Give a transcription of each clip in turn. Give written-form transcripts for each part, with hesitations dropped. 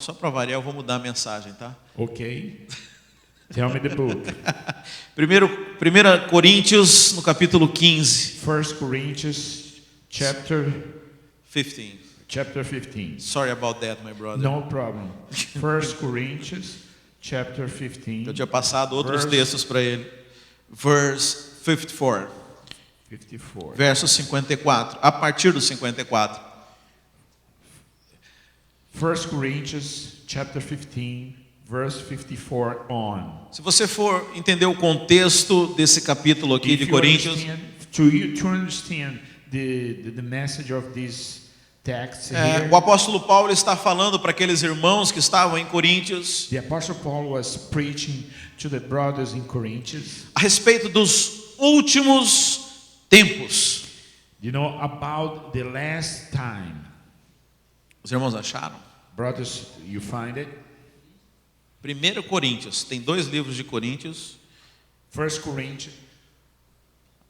Só para variar, eu vou mudar a mensagem, tá? Okay. Tell me the book. 1 Coríntios, no capítulo 15. 1 Corinthians chapter 15. 15. Sorry about that, my brother. No problem. 1 Corinthians chapter 15. Eu tinha passado outros textos para ele. Verse 54. 54. Verso 54. A partir do 54. 1 Corinthians chapter 15, verse 54 on. Se você for entender o contexto desse capítulo aqui de Coríntios, to understand the message of this text here, o apóstolo Paulo está falando para aqueles irmãos que estavam em Coríntios, the apostle Paul was preaching to the brothers in Corinthians, a respeito dos últimos tempos. you know, about the last time. Os irmãos acharam? Brothers, you find it? 1 Coríntios, tem 2 livros de Coríntios. 1 Corinthians.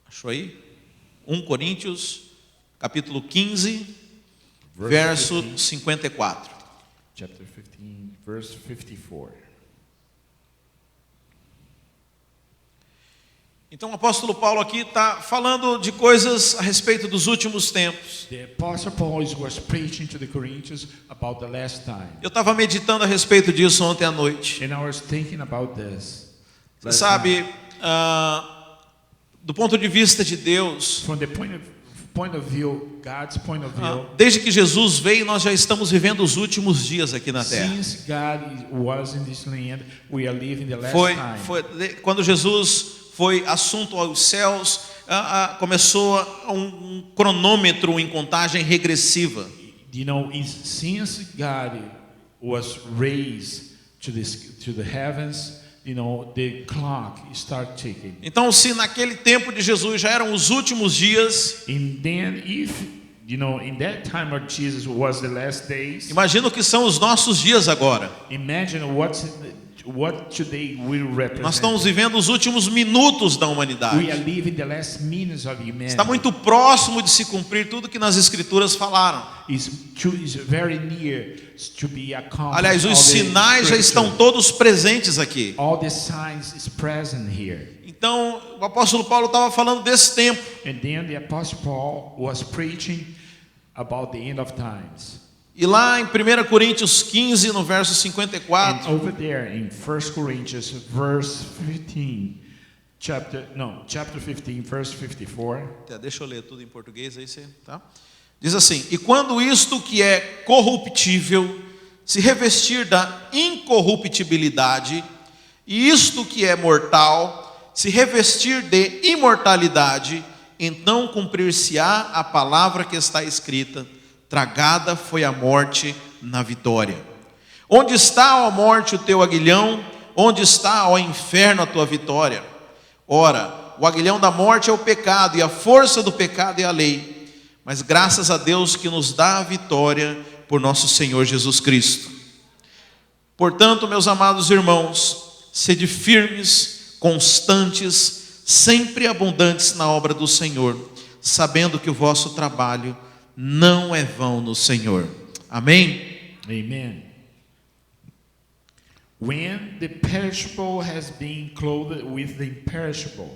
Achou aí? 1 Coríntios, capítulo 15, Verse verso 15. 54. Chapter 15, verse 54. Então o apóstolo Paulo aqui está falando de coisas a respeito dos últimos tempos. The apostle Paul was preaching to the Corinthians about the last time. Eu estava meditando a respeito disso ontem à noite. And I was thinking about this. Você sabe, do ponto de vista de Deus, From the point of view, God's point of view, desde que Jesus veio, nós já estamos vivendo os últimos dias aqui na Terra. since God was in this land, we are living the last time. Quando Jesus foi assunto aos céus, começou um cronômetro em contagem regressiva. You know, since God was raised to the heavens, you know, the clock start ticking. Então, se naquele tempo de Jesus já eram os últimos dias, And then if, you know, in that time of Jesus was the last days, imagina o que são os nossos dias agora. imagine what today will represent. Nós estamos vivendo os últimos minutos da humanidade. We are living the last minutes of humanity. Está muito próximo de se cumprir tudo que nas Escrituras falaram. Is very near to be accomplished. Aliás, os sinais já estão todos presentes aqui. All the signs is present here. Então, o apóstolo Paulo estava falando desse tempo. And then the apostle Paul was preaching about the end of times. E lá em 1 Coríntios 15, no verso And 54, over there in 1 Corinthians verse 15, chapter 15, verse 54. deixa eu ler tudo em português aí, tá? Diz assim: e quando isto que é corruptível se revestir da incorruptibilidade, e isto que é mortal se revestir de imortalidade, então cumprir-se-á a palavra que está escrita: tragada foi a morte na vitória. Onde está, ó morte, o teu aguilhão? Onde está, ó inferno, a tua vitória? Ora, o aguilhão da morte é o pecado, e a força do pecado é a lei. Mas graças a Deus que nos dá a vitória por nosso Senhor Jesus Cristo. Portanto, meus amados irmãos, sede firmes, constantes, sempre abundantes na obra do Senhor, sabendo que o vosso trabalho não é vão no Senhor. Amém? Amen. When the perishable has been clothed with the imperishable,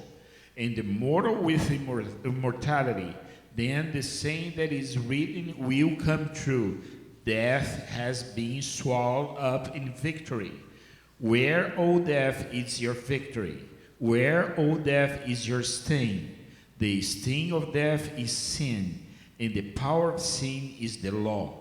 and the mortal with immortality, then the saying that is written will come true: death has been swallowed up in victory. Where, O death, is your victory? Where, O death, is your sting? The sting of death is sin, and the power of sin is the law.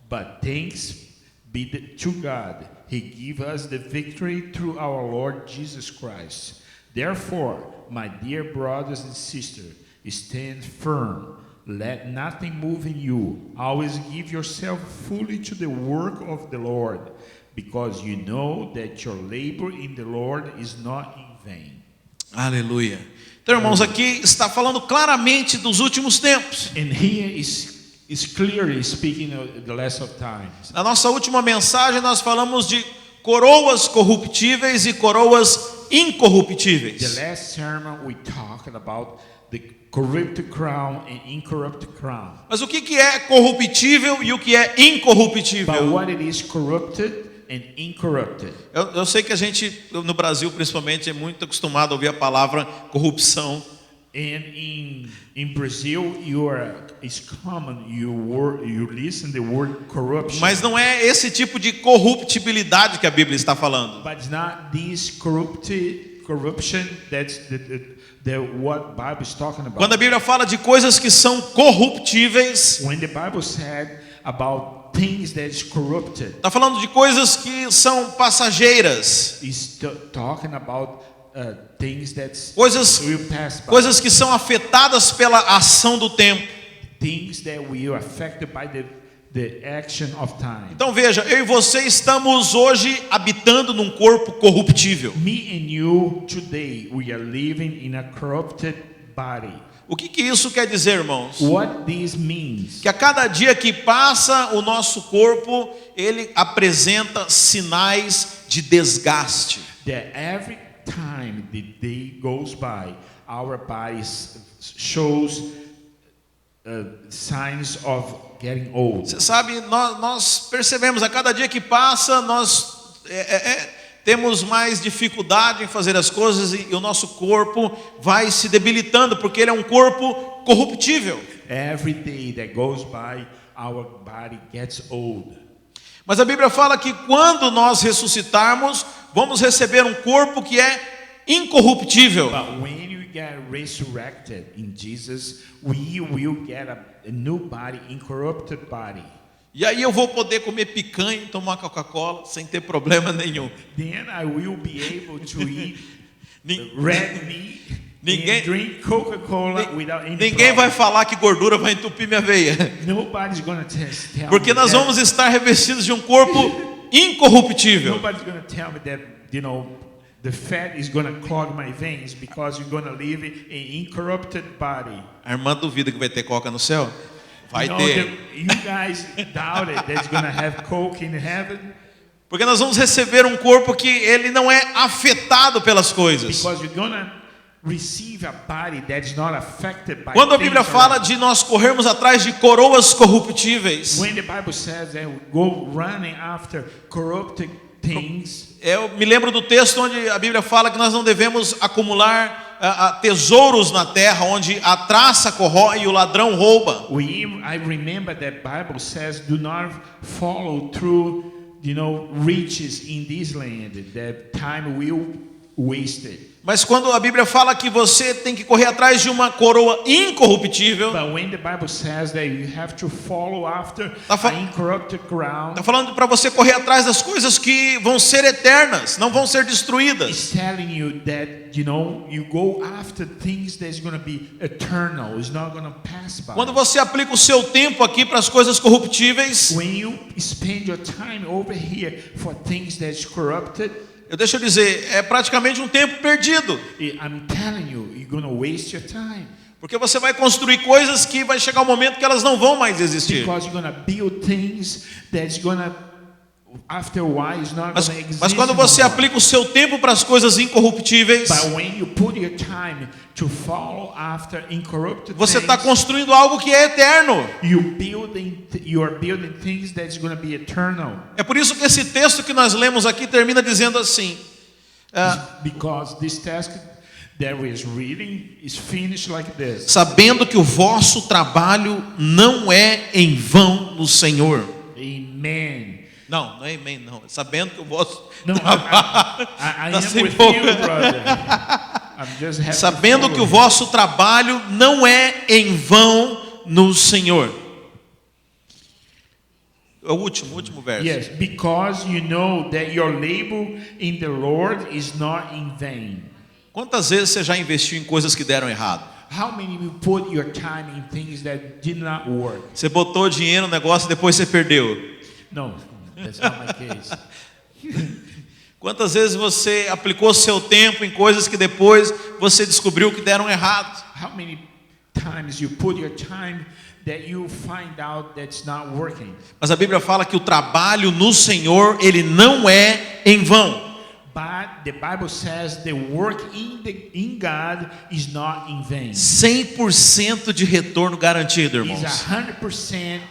But thanks be to God, He gave us the victory through our Lord Jesus Christ. Therefore, my dear brothers and sisters, stand firm. Let nothing move in you. Always give yourself fully to the work of the Lord, because you know that your labor in the Lord is not in vain. Aleluia. Então, irmãos, aqui está falando claramente dos últimos tempos. And here is clearly speaking of the last of times. Na nossa última mensagem nós falamos de coroas corruptíveis e coroas incorruptíveis. The last sermon we talked about the corrupted crown and incorrupted crown. Mas o que é corruptível e o que é incorruptível? But what it is corrupted and incorrupted. Eu sei que a gente, no Brasil principalmente, é muito acostumado a ouvir a palavra corrupção. And in Brazil, it's common you listen the word corruption. Mas não é esse tipo de corruptibilidade que a Bíblia está falando. But it's not this corruption that's the what Bible is talking about. Quando a Bíblia fala de coisas que são corruptíveis, When the Bible said about things that is corrupted, está falando de coisas que são passageiras, it's talking about things that coisas will pass by. coisas que são afetadas pela ação do tempo. Things that we are affected by the action of time. Então veja, eu e você estamos hoje habitando num corpo corruptível. Me and you today, we are living in a corrupted body. O que isso quer dizer, irmãos? What this means? Que a cada dia que passa, o nosso corpo, ele apresenta sinais de desgaste. That every time the day goes by, our bodies shows signs of getting old. Você sabe, nós percebemos, a cada dia que passa, nós temos mais dificuldade em fazer as coisas e o nosso corpo vai se debilitando, porque ele é um corpo corruptível. Every day that goes by, our body gets old. Mas a Bíblia fala que quando nós ressuscitarmos, vamos receber um corpo que é incorruptível. But when you get resurrected in Jesus, we will get a new body, incorrupted body. E aí eu vou poder comer picanha e tomar Coca-Cola sem ter problema nenhum. Then I will be able to eat Ni- red meat Ninguém- and drink Coca-Cola without any Ninguém vai problem. falar que gordura vai entupir minha veia. Nobody's gonna tell Porque me nós that. vamos estar revestidos de um corpo incorruptível. Nobody's gonna tell me that, the fat is gonna clog my veins because you're gonna live in incorrupted body. A irmã duvida que vai ter Coca no céu? Vai You ter. you guys doubt it that's gonna have Coke in heaven Porque nós vamos receber um corpo que ele não é afetado pelas coisas. because you're gonna receive a body that's not affected by Quando a things Bíblia fala around. de nós corrermos atrás de coroas corruptíveis, When the Bible says that we go running after corrupted things, eu me lembro do texto onde a Bíblia fala que nós não devemos acumular tesouros na terra, onde a traça corrói e o ladrão rouba. I remember that Bible says do not follow through, riches in this land, that time will waste it. Mas quando a Bíblia fala que você tem que correr atrás de uma coroa incorruptível, But when the Bible says that you have to follow after Tá fa- a incorrupted ground, está falando para você correr atrás das coisas que vão ser eternas, não vão ser destruídas. it's telling you that, you go after things that's going to be eternal. It's not going to pass by. Quando você aplica o seu tempo aqui para as coisas corruptíveis, When you spend your time over here for things that's corrupted, deixa eu dizer, é praticamente um tempo perdido. I'm telling you, you're going to waste your time. Porque você vai construir coisas que vai chegar um momento que elas não vão mais existir. Because you're going to build things that's going to, after a while, it's not Mas, going to exist. mas quando você anymore. aplica o seu tempo para as coisas incorruptíveis, But when you put your time to follow after incorrupted você está things, construindo algo que é eterno. you are building things that's going to be eternal. É por isso que esse texto que nós lemos aqui termina dizendo assim: Because this task that we're reading is finished like this. sabendo que o vosso trabalho não é em vão no Senhor. Amen. Não é amém, não. Sabendo que o vosso No, trabalho I Tá am sem with boca. you, brother. I'm just happy sabendo to que o follow. vosso trabalho não é em vão no Senhor. É o último verso. Yes, because you know that your labor in the Lord is not in vain. Quantas vezes você já investiu em coisas que deram errado? How many of you put your time in things that did not work? Você botou dinheiro no negócio e depois você perdeu. No, that's not my case. Quantas vezes você aplicou seu tempo em coisas que depois você descobriu que deram errado? How many times you put your time that you find out that's not working? Mas a Bíblia fala que o trabalho no Senhor, ele não é em vão. But the Bible says the work in God is not in vain. 100% de retorno garantido, It's irmãos. 100%,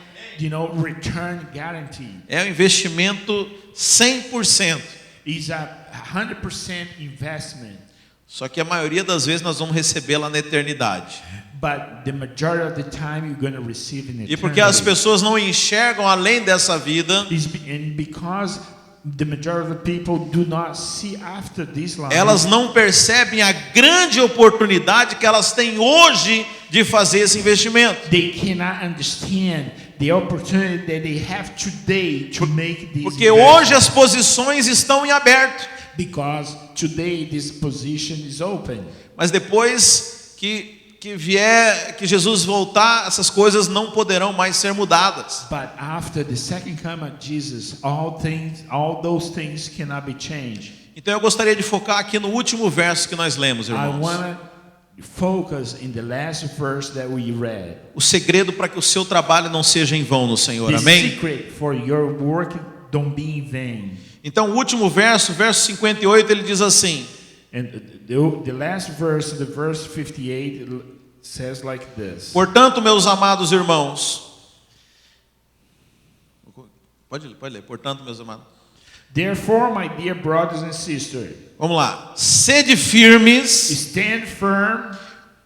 return guarantee. É um investimento 100%. Is a 100% investment. Só que a maioria das vezes nós vamos recebê-la na eternidade. But the majority of the time you're going to receive in eternity. E porque as pessoas não enxergam além dessa vida, And because the majority of the people do not see after this life, elas não percebem a grande oportunidade que elas têm hoje de fazer esse investimento. they cannot understand the opportunity that they have today to make this Porque investment. hoje as posições estão em aberto. Because today this position is open. Mas depois que Jesus voltar, essas coisas não poderão mais ser mudadas. But after the second coming of Jesus, all those things cannot be changed. Então eu gostaria de focar aqui no último verso que nós lemos, I irmãos. want to focus in the last verse that we read. O segredo para que o seu trabalho não seja em vão no Senhor. The Amém? secret for your work don't be in vain. Então o último verso, verso 58, ele diz assim: And the last verse, the verse 58, says like this. Portanto, meus amados irmãos, pode ler. Portanto, meus amados. Therefore, my dear brothers and sisters, Vamos lá. Sede firmes, stand firm,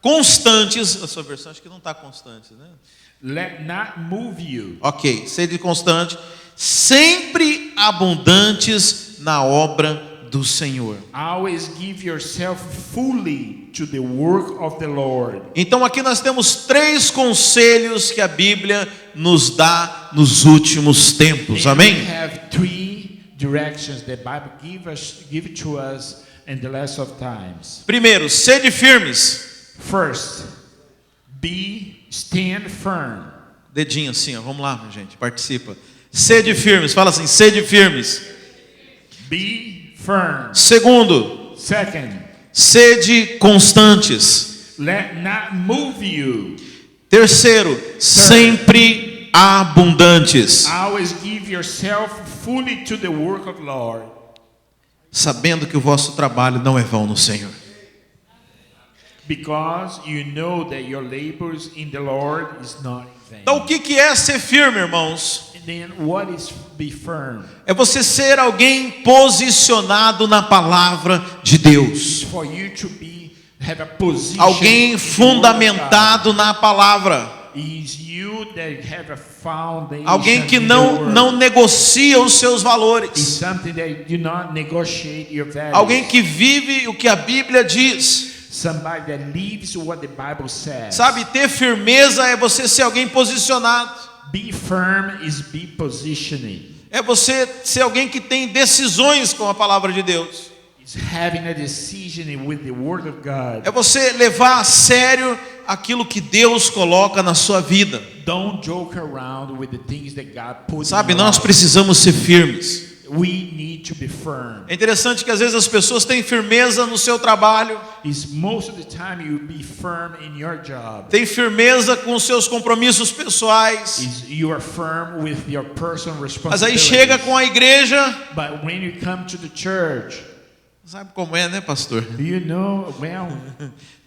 constantes. A sua versão acho que não está constante, né? let not move you. Ok, sede constante, sempre abundantes na obra do Senhor. Always give yourself fully to the work of the Lord. Então aqui nós temos 3 conselhos que a Bíblia nos dá nos últimos tempos. And Amém? we have 3 directions that Bible give to us in the last of times. Primeiro, sede firmes. First, stand firm. Dedinho assim, ó. Vamos lá, gente, participa. Sede firmes, fala assim, sede firmes. Be firm. Segundo, Second, sede constantes. let not move you. Terceiro, sempre abundantes. Always give yourself fully to the work of the Lord. Sabendo que o vosso trabalho não é vão no Senhor. Because you know that your labors in the Lord is not in vain. Então o que é ser firme, irmãos? And then what is be firm? É você ser alguém posicionado na palavra de Deus. For you to have a position. Alguém in the fundamentado na palavra. Word of God. Is you that have a foundation. Alguém que in the Word. não negocia os seus Is valores. something that do not negotiate your values. Alguém que vive o que a Bíblia diz. Somebody that lives what the Bible says. Sabe, ter firmeza é você ser alguém posicionado. Be firm is be positioning. É você ser alguém que tem decisões com a palavra de Deus. It's having a decision with the Word of God. É você levar a sério aquilo que Deus coloca na sua vida. Don't joke around with the things that God put Sabe, in your nós life. precisamos ser firmes. We need to be firm. É interessante que às vezes as pessoas têm firmeza no seu trabalho, Is most of the time you be firm in your job. têm firmeza com os seus compromissos pessoais, Is you are firm with your personal mas responsibilities. aí chega com a igreja, But when you come to the church, sabe como é, né, pastor? you know, well,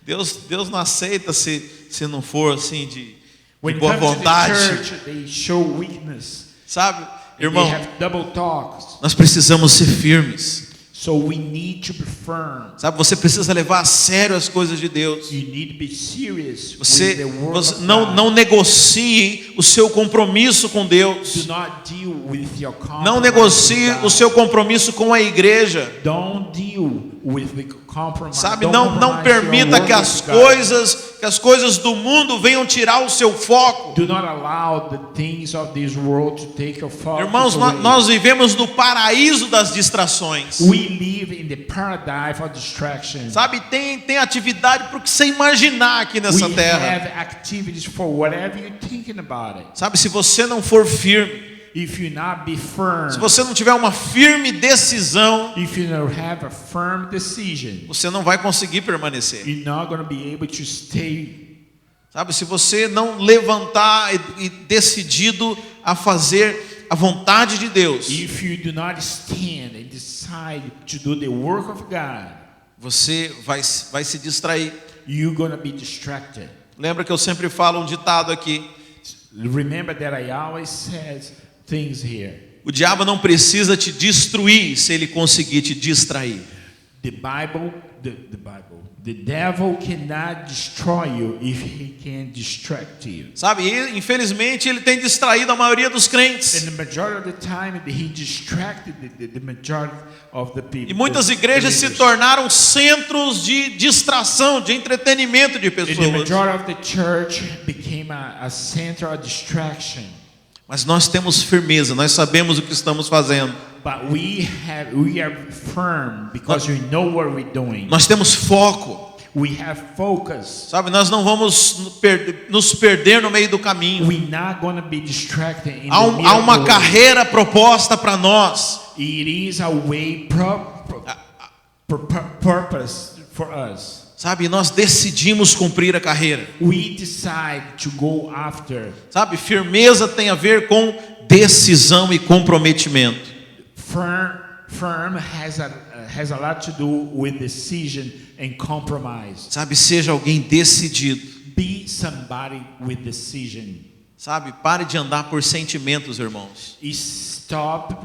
Deus não aceita se não for assim de when you boa come to the vontade, church, they show weakness. sabe? They Irmão, have double talks. nós precisamos ser firmes. So we need to be firm. Sabe, você precisa levar a sério as coisas de Deus. You need to be serious Você with the word of não God. negocie o seu compromisso com Deus. Do not deal with your Não compromise negocie with God. o seu compromisso com a igreja. Don't deal with the compromise. Sabe, Don't não compromise permita your que word as with God. coisas do mundo venham tirar o seu foco. Do not allow the things of this world to take your focus Irmãos, away. nós vivemos no paraíso das distrações. We live in the paradigm of distraction. Sabe, tem atividade para o que você imaginar aqui nessa We terra. have activities for whatever you're thinking about it. Sabe, se você não for firme, If you not be firm, se você não tiver uma firme decisão, if you don't have a firm decision, você não vai conseguir permanecer. you're not going to be able to stay. Sabe, se você não levantar e decidido a fazer a vontade de Deus, If you do not stand and decide to do the work of God, você vai se distrair. you're going to be distracted. Lembra que eu sempre falo um ditado aqui: Remember that I always said things here. O diabo não precisa te destruir se ele conseguir te distrair. The devil cannot destroy you if he can distract you. Sabe, e, infelizmente ele tem distraído a maioria dos crentes. And the majority of the time he distracted the majority of the people. E muitas igrejas se tornaram centros de distração, de entretenimento de And the pessoas. majority of the church became a center of distraction. Mas nós temos firmeza, nós sabemos o que estamos fazendo. But we are firm because we know what we're doing. Nós temos foco. We have focus. Sabe, nós não vamos nos perder no meio do caminho. We're not going to be distracted in Há uma carreira proposta para nós. It is a way purpose for us. Sabe, nós decidimos cumprir a carreira. We decide to go after. Sabe, firmeza tem a ver com decisão e comprometimento. Firm has a lot to do with decision and compromise. Sabe, seja alguém decidido. Be somebody with decision. Sabe, pare de andar por sentimentos, irmãos. Stop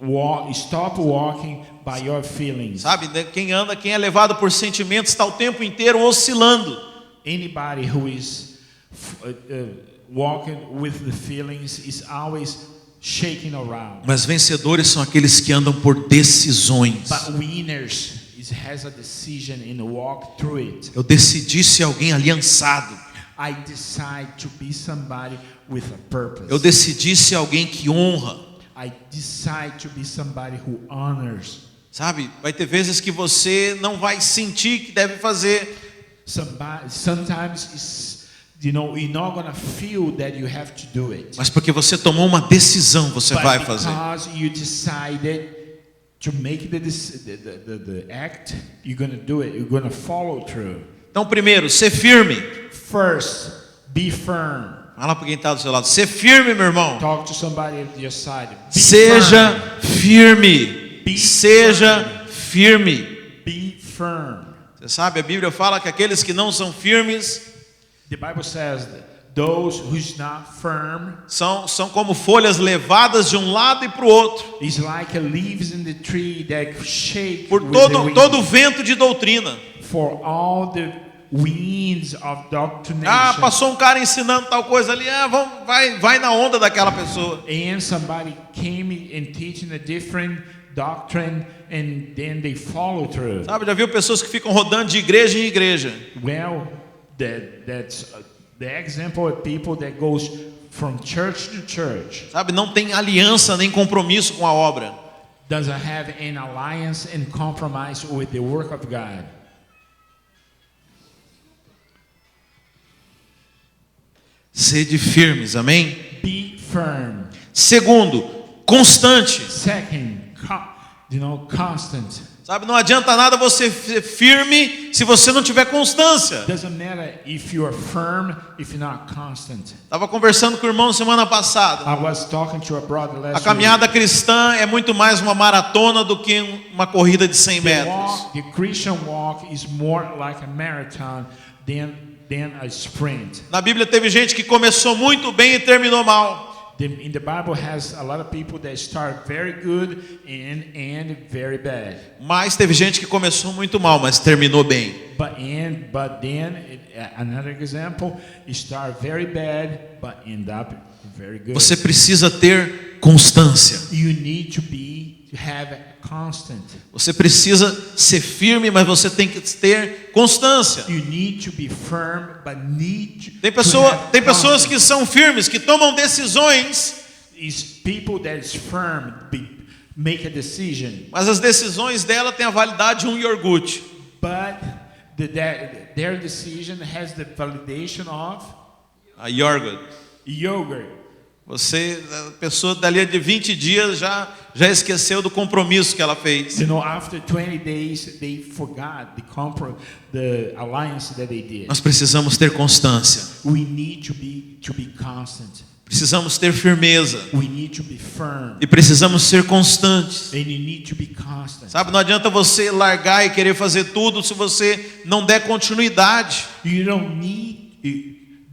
walking by your feelings. Sabe, quem é levado por sentimentos está o tempo inteiro oscilando. Anybody who is walking with the feelings is always shaking around. Mas vencedores são aqueles que andam por decisões. But winners has a decision and walk through it. Eu decidi ser alguém aliançado. I decide to be somebody with a purpose. Eu decidi ser alguém que honra. I decide to be somebody who honors. Sabe, vai ter vezes que você não vai sentir que deve fazer. Sometimes you're not gonna feel that you have to do it. Mas porque você tomou uma decisão, você vai fazer. Because you decided to make the act, you're gonna do it. You're gonna follow through. Então, primeiro, ser firme. First, be firm. Fala para quem está do seu lado. Ser firme, meu irmão. Talk to somebody at your side. Seja firme. Seja firme. Be firm. Você sabe, a Bíblia fala que aqueles que não são firmes, the Bible says that those who's not firm são como folhas levadas de um lado e para o outro. is like a leaves in the tree that shake Por with the wind. todo vento de doutrina. For all the winds of doctrination. Ah, passou um cara ensinando tal coisa ali, vai na onda daquela pessoa. And somebody came and teaching a different doctrine and then they follow through. Sabe, já viu pessoas que ficam rodando de igreja em igreja. Well, that's the example of people that goes from church to church. Sabe, não tem aliança nem compromisso com a obra. Doesn't have an alliance and compromise with the work of God. Sede firmes, amém? Be firm. Segundo, constante. Second, constant. Sabe, não adianta nada você ser firme se você não tiver constância. Doesn't matter if you are firm if you're not constant. Estava conversando com o irmão semana passada. I was talking to a brother last A caminhada cristã é muito mais uma maratona do que uma corrida de 100 metros. The Christian walk is more like a marathon than a sprint. Na Bíblia teve gente que começou muito bem e terminou mal. In the Bible has a lot of people that start very good and end very bad. Mas teve gente que começou muito mal, mas terminou bem. But then another example, start very bad but end up very good. Você precisa ter constância. You need to have constant. Você precisa ser firme, mas você tem que ter constância. You need to be firm, but need Tem to have pessoas constant. que são firmes, que tomam decisões, Is people that is firm make a decision, mas as decisões dela têm a validade de um iogurte. but their decision has the validation of A yogurt. yogurt. A pessoa dali de 20 dias já esqueceu do compromisso que ela fez. You know, after 20 days, they forgot the alliance that they did. Nós precisamos ter constância. We need to be constant. Precisamos ter firmeza. We need to be firm. E precisamos ser constantes. And you need to be constant. Sabe, não adianta você largar e querer fazer tudo se você não der continuidade. You don't need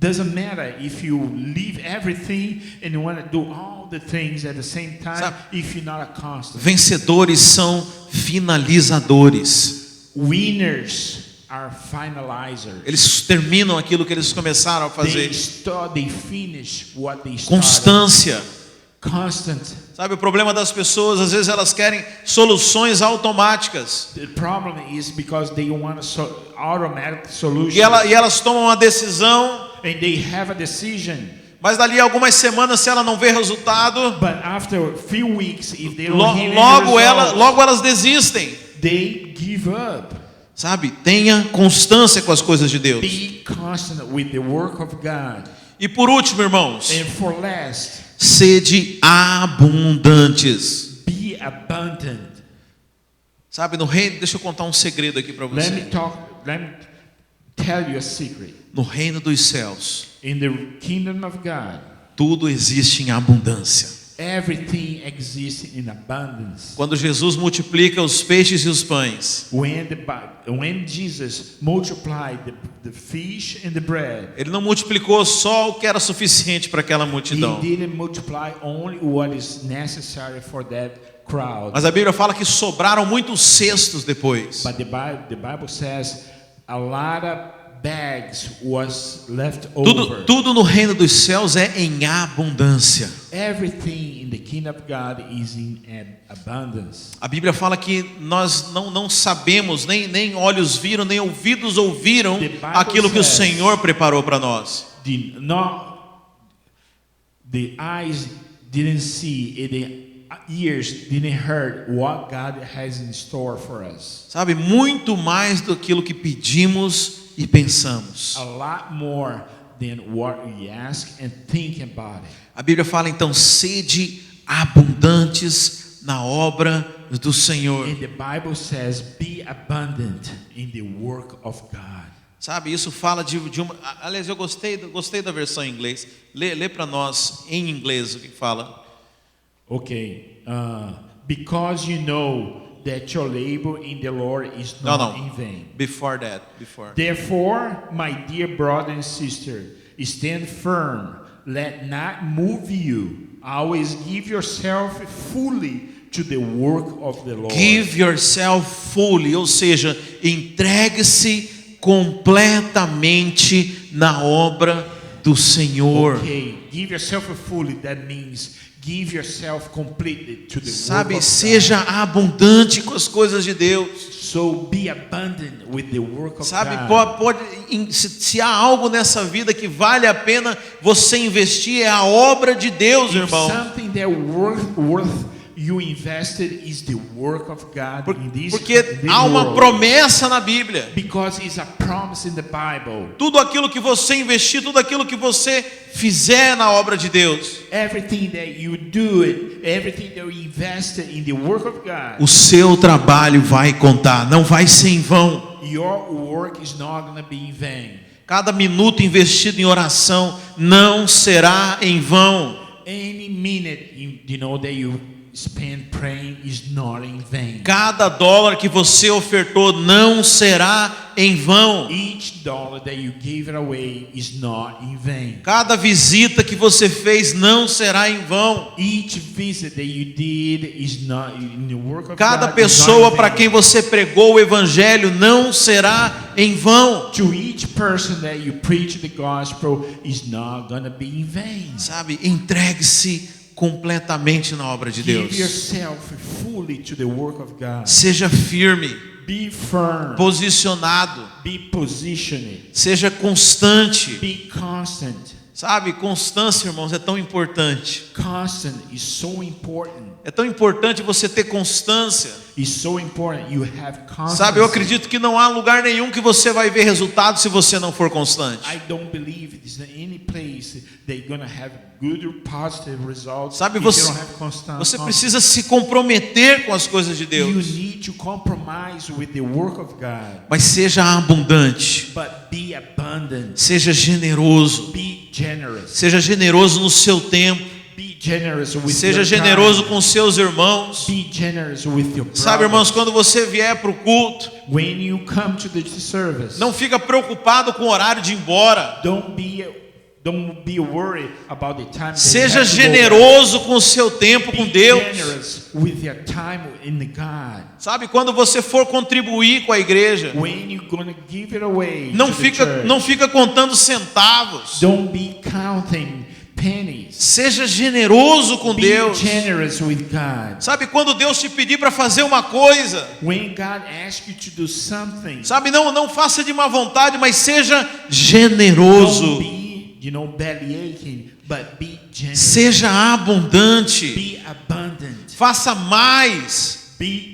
Doesn't matter if you leave everything and you want to do all the things at the same time. Sabe, if you're not a constant. vencedores são finalizadores. Winners are finalizers. Eles terminam aquilo que eles começaram a fazer. They finish what they started. Constância. Constant. Sabe, o problema das pessoas, às vezes elas querem soluções automáticas. The problem is because they want automatic solutions. E elas tomam uma decisão, And they have a decision. mas dali a algumas semanas, se ela não vê resultado, But after a few weeks, if they don't hear any results, logo elas desistem. they give up. Sabe, tenha constância com as coisas de Deus. Be constant with the work of God. E por último, irmãos, And for last, sede abundantes. be abundant. Sabe, no reino, deixa eu contar um segredo aqui para Let você. me tell you a secret. No reino dos céus, In the kingdom of God, tudo existe em abundância. everything exists in abundance. Quando Jesus multiplica os peixes e os pães, When Jesus multiplied the fish and the bread, ele não multiplicou só o que era suficiente para aquela multidão. He didn't multiply only what is necessary for that crowd. Mas a Bíblia fala que sobraram muitos cestos depois. But the Bible says a lot of bags was left over. Tudo no reino dos céus é em abundância. Everything in the kingdom of God is in abundance. A Bíblia fala que nós não sabemos, nem olhos viram, nem ouvidos ouviram aquilo que o Senhor preparou para nós. The eyes didn't see, and the ears didn't hear what God has in store for us. Sabe, muito mais do que aquilo que pedimos e pensamos. A lot more than what we ask and think about it. A Bíblia fala então, sede abundantes na obra do Senhor. And the Bible says, be abundant in the work of God. Sabe, isso fala de uma... Aliás, eu gostei da versão em inglês. Lê para nós em inglês o que fala. Okay. Because you know that your labor in the Lord is not in vain. Before. Therefore, my dear brother and sister, stand firm. Let not move you. Always give yourself fully to the work of the Lord. Give yourself fully, ou seja, entregue-se completamente na obra do Senhor. Okay, give yourself fully. That means give yourself completely to the Sabe, work of seja God. abundante com as coisas de Deus. So be abundant with the work of Sabe, God. se há algo nessa vida que vale a pena você investir, é a obra de Deus, If irmão. something that worth you invested is the work of God in this Porque há uma world. promessa na Bíblia. Because it's a promise in the Bible. Tudo aquilo que você investir, tudo aquilo que você fizer na obra de Deus, Everything that you do, everything that you invested in the work of God, o seu trabalho vai contar, não vai ser em vão. your work is not going to be in vain. Cada minuto investido em oração não será em vão. Any minute you know that you spend praying is not in vain. Cada dólar que você ofertou não será em vão. Each dollar that you gave it away is not in vain. Cada visita que você fez não será em vão. Each visit that you did is not in the work of Cada God is pessoa not in para vain. quem você pregou o evangelho não será em vão. To each person that you preach the gospel is not going to be in vain. Sabe, entregue-se completamente na obra de Give Deus. yourself fully to the work of God. Seja firme, Be firm. posicionado, Be positioned. seja constante. Be constant. Sabe, constância, irmãos, é tão importante. Constant is so important. É tão importante você ter constância. It's so important you have constancy. Sabe, eu acredito que não há lugar nenhum que você vai ver resultado se você não for constante. I don't believe there's any place that you're gonna have good or positive results. Sabe, if você, you don't have constant. você precisa se comprometer com as coisas de You Deus. need to compromise with the work of God. Mas seja abundante, But be abundant. seja generoso, Be generous. seja generoso no seu tempo, Be generous with seja your generoso time. com seus irmãos. Be generous with your Sabe, irmãos, quando você vier para o culto, when you come to the service, não fica preocupado com o horário de ir embora. don't be Don't be worried about the time that Seja you have to go generoso com o seu tempo back. com Be Deus. generous with your time in God. Sabe, quando você for contribuir com a igreja, When you're gonna give it away não to the church, não fica contando centavos. don't be counting pennies. Seja generoso com Be Deus. generous with God. Sabe, quando Deus te pedir para fazer uma coisa, When God asks you to do something, sabe, não faça de má vontade, mas seja don't generoso. be, belly aching, but be generous. Seja abundante. Be abundant. Faça mais,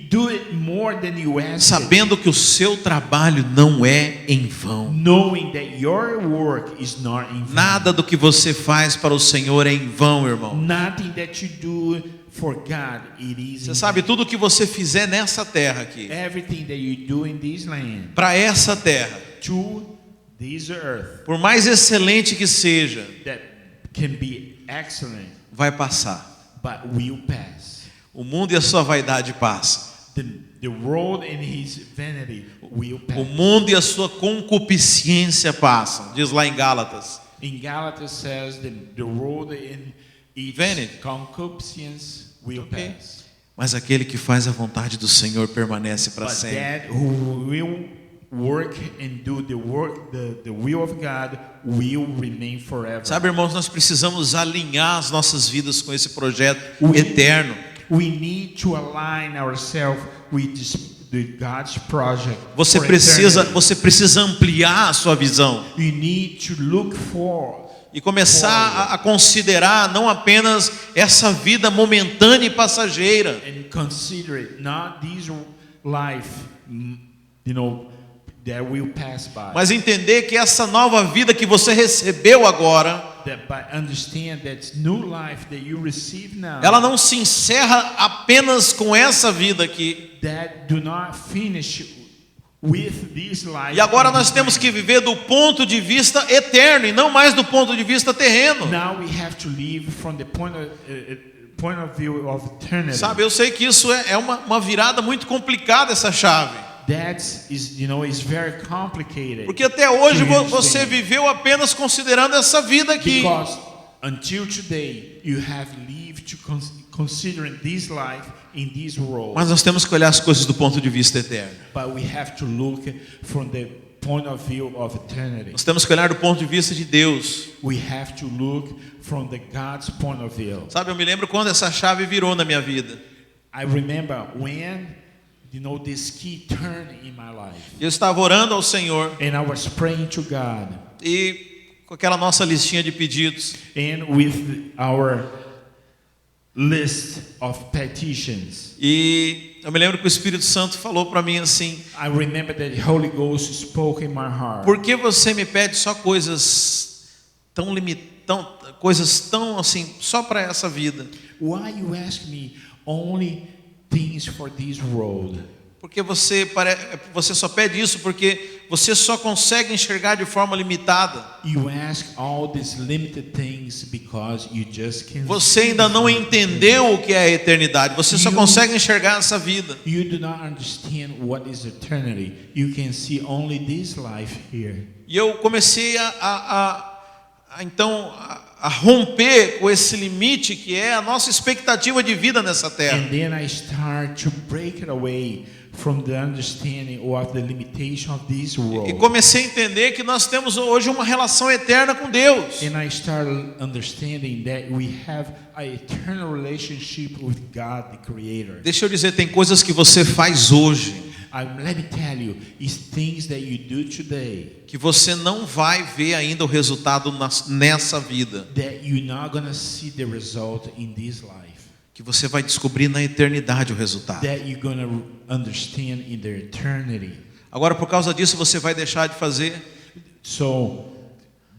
Do it more than you ask. sabendo que o seu trabalho não é em vão. Knowing that your work is not in vain. Nada do que você faz para o Senhor é em vão, irmão. Nothing that you do for God, it is Você in sabe, vain. tudo que você fizer nessa terra aqui, Everything that you do in this land, para essa terra, to this earth, por mais excelente que seja, that can be excellent, vai passar. but will pass. O mundo e a sua vaidade passam. The world and his vanity will pass. O mundo e a sua concupiscência passam. Diz lá em Gálatas. In Galatians says the world and its Vanity. concupiscence will Okay. pass. Mas aquele que faz a vontade do Senhor permanece para But sempre. that who will work and do the work, the will of God, will remain forever. Sabe, irmãos, nós precisamos alinhar as nossas vidas com esse projeto We- eterno. We need to align ourselves with the God's project. Você for eternity. precisa ampliar a sua visão You need to look for e começar a considerar não apenas essa vida momentânea e passageira, and consider it not this life, that will pass by. mas entender que essa nova vida que você recebeu agora, But understand that new life that you receive now, ela não se encerra apenas com essa vida aqui. that do not finish with this life. E agora nós temos que viver do ponto de vista eterno e não mais do ponto de vista terreno. Now we have to live from the point of view of eternity. Sabe, eu sei que isso é uma virada muito complicada, essa chave. That is very complicated. Porque até hoje to você understand. viveu apenas considerando essa vida aqui. Because until today you have lived to considering this life in this world. Mas nós temos que olhar as coisas do ponto de vista eterno. But we have to look from the point of view of eternity. Nós temos que olhar do ponto de vista de Deus. We have to look from the God's point of view. Sabe, eu me lembro quando essa chave virou na minha vida. I remember when this key turned in my life. Eu estava orando ao Senhor And I was praying to God. e com aquela nossa listinha de pedidos. And with our list of petitions. E eu me lembro que o Espírito Santo falou para mim assim: I remember that the Holy Ghost spoke in my heart. por que você me pede só coisas tão coisas tão assim, só para essa vida? Why you ask me only things for this world? Porque você só pede isso porque você só consegue enxergar de forma limitada. You ask all these limited things because you just can't. Você ainda não entendeu o que é a eternidade. Você só consegue enxergar essa vida. You do not understand what is eternity. You can see only this life here. E eu comecei então a romper com esse limite que é a nossa expectativa de vida nessa terra. And then I start to break it away from the understanding of the limitation of this world. E comecei a entender que nós temos hoje uma relação eterna com Deus. And I started understanding that we have an eternal relationship with God, the Creator. Deixa eu dizer, tem coisas que você faz hoje Let me tell you, it's things that you do today que você não vai ver ainda o resultado nessa vida, that you're not gonna see the result in this life. que você vai descobrir na eternidade o resultado. That you're gonna understand in the eternity. Agora, por causa disso, você vai deixar de fazer, So,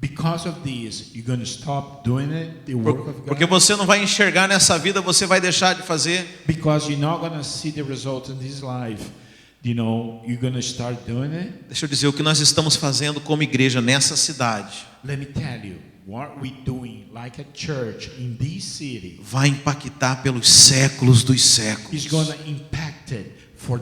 because of this, you're gonna stop doing it, the work of porque God. você não vai enxergar nessa vida, você vai deixar de fazer. Because you're not gonna see the result in this life. You're gonna start doing it. Deixa eu dizer, o que nós estamos fazendo como igreja nessa cidade Let me tell you, what we're doing like a church in this city vai impactar pelos séculos dos séculos. is gonna impact it for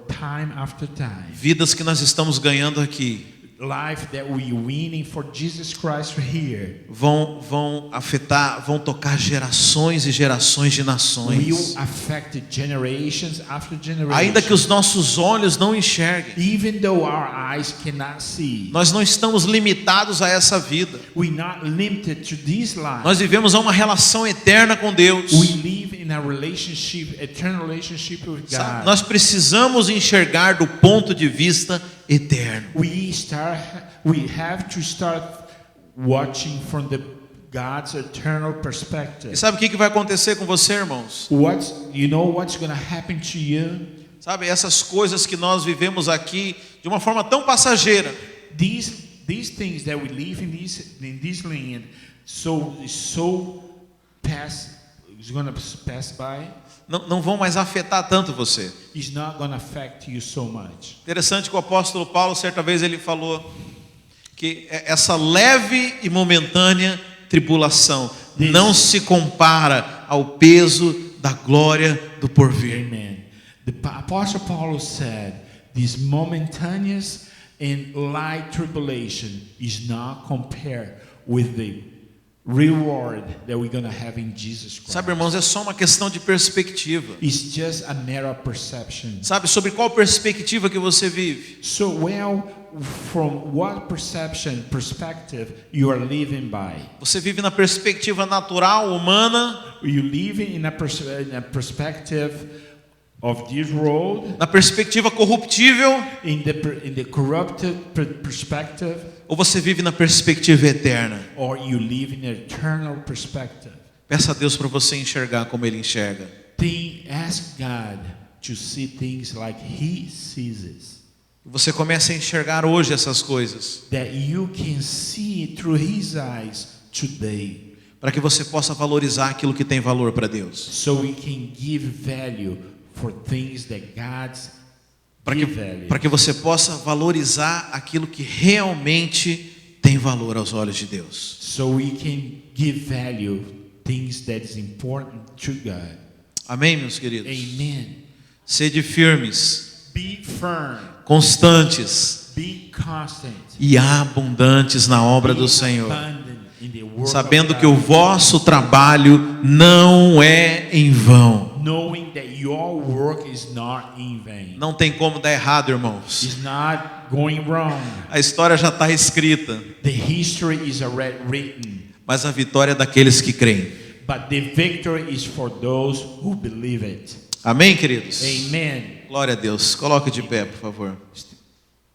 time after time. Vidas que nós estamos ganhando aqui life that we're winning for Jesus Christ here vão afetar, vão tocar gerações e gerações de will nações. affect generations after generation. Ainda que os nossos olhos não enxerguem, Even though our eyes cannot see, nós não estamos limitados a essa vida. we're not limited to this life. Nós vivemos uma relação eterna com Deus. We live in a relationship, eternal relationship with Sabe? God. Nós precisamos enxergar do ponto de vista eterno. We have to start watching from the God's eternal perspective. E sabe o que vai acontecer com você, irmãos? You know what's going to happen to you? Sabe, essas coisas que nós vivemos aqui de uma forma tão passageira, These things that we live in this land, it's going to pass by. não vão mais afetar tanto você. It's not going to affect you so much. Interessante que o apóstolo Paulo, certa vez, ele falou que essa leve e momentânea tribulação não se compara ao peso da glória do porvir. Amen. The Apostle Paul said, this momentaneous and light tribulation is not compared with the reward that we're going to have in Jesus Christ. Sabe, irmãos, é só uma questão de perspectiva. It's just a matter of perception. Sabe, sobre qual perspectiva que você vive? So, from what perspective you are living by? Você vive na perspectiva natural, humana? You live in a perspective of this world, Na perspectiva corruptível? in the corrupted perspective, Ou você vive na perspectiva eterna? or you live in an eternal perspective? Peça a Deus para você enxergar como Ele enxerga. Ask God to see things like He sees it. Você começa a enxergar hoje essas coisas, That you can see through His eyes today, para que você possa valorizar aquilo que tem valor para Deus. so we can give value for things that God's give value. Para que você possa valorizar aquilo que realmente tem valor aos olhos de Deus. So we can give value things that is important to God. Amém, meus queridos? Amen. Sede firmes, Be firm. constantes Be constant. e abundantes na obra do Be Senhor, abundant in the work sabendo of que o God, vosso trabalho não é em vão. knowing that your work is not in vain. Não tem como dar errado, irmãos. It's not going wrong. A história já está escrita, The history is already written, mas a vitória é daqueles que creem. but the victory is for those who believe it. Amém, queridos? Amen. Glória a Deus. Coloque de pé, por favor.